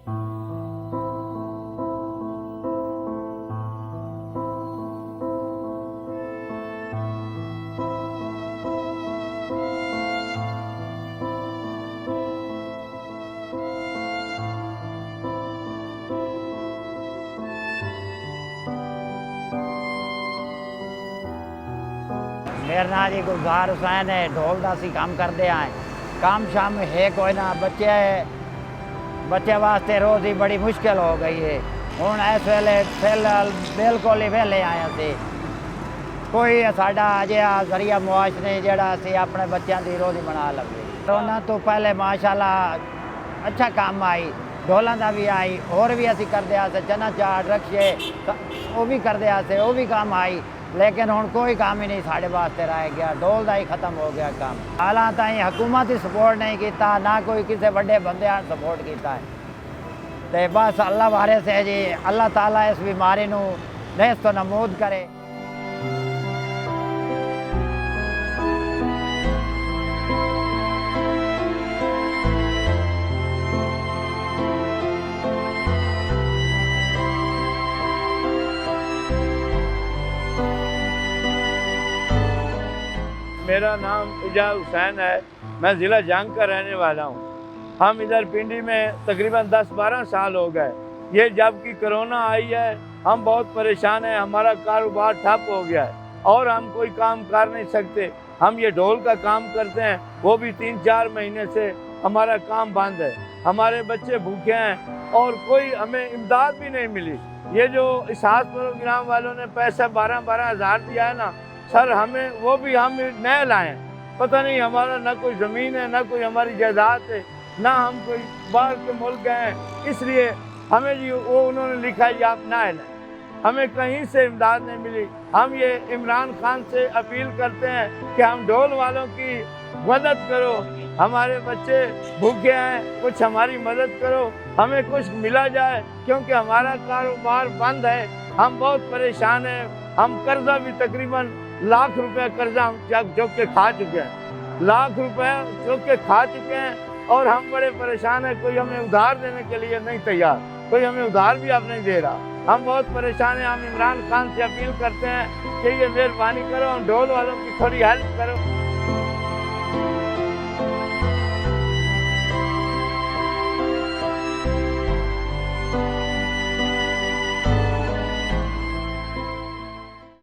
मेरा नाम जी गुलजार हुसैन है। ढोल का असी काम करते आए। काम शाम है कोई ना, बच्चे वास्ते रोज़ ही बड़ी मुश्किल हो गई है। हुण इस वेले फिलहाल बिल्कुल ही वेले आए थे। कोई साडा अजिहा जरिया मुआश नहीं जिहड़ा असी अपने बच्चों की रोज़ी बना लगे। कोरोना तो पहले माशाल्लाह अच्छा काम आई, ढोलों का भी आई, और भी असी करते आसे, चना चाट रक्शे वो भी करते आसे, वो भी काम आई। लेकिन हुण कोई काम ही नहीं साढ़े वास्ते रह गया, ढोल का ही खत्म हो गया काम। हालां ताईं हुकूमत ही सपोर्ट नहीं किया, ना कोई किसी बड़े बंदे सपोर्ट किया है। तो बस अल्लाह बारे से जी, अल्लाह ताला इस बीमारी नूं नेस्त नमूद करे। मेरा नाम इजाज़ हुसैन है। मैं ज़िला जंग का रहने वाला हूँ। हम इधर पिंडी में तकरीबन 10-12 साल हो गए। ये जब की कोरोना आई है हम बहुत परेशान हैं। हमारा कारोबार ठप हो गया है और हम कोई काम कर नहीं सकते। हम ये ढोल का काम करते हैं, वो भी 3-4 महीने से हमारा काम बंद है। हमारे बच्चे भूखे हैं और कोई हमें इमदाद भी नहीं मिली। ये जो इसास प्रोग्राम वालों ने पैसा 12-12 हज़ार दिया है ना सर, हमें वो भी हम नए लाएँ। पता नहीं, हमारा ना कोई ज़मीन है, ना कोई हमारी जायदाद है, ना हम कोई बाहर के मुल्क गए हैं। इसलिए हमें जी वो उन्होंने लिखा है आप ना है, हमें कहीं से इमदाद नहीं मिली। हम ये इमरान खान से अपील करते हैं कि हम ढोल वालों की मदद करो। हमारे बच्चे भूखे हैं, कुछ हमारी मदद करो, हमें कुछ मिला जाए, क्योंकि हमारा कारोबार बंद है। हम बहुत परेशान हैं। हम कर्जा भी तकरीबन लाख रुपए कर्जा हम जो के खा चुके हैं, लाख रुपए जो के खा चुके हैं और हम बड़े परेशान हैं। कोई हमें उधार देने के लिए नहीं तैयार, कोई हमें उधार भी अब नहीं दे रहा। हम बहुत परेशान हैं। हम इमरान खान से अपील करते हैं कि ये मेहरबानी करो, हम ढोल वालों की थोड़ी हेल्प करो।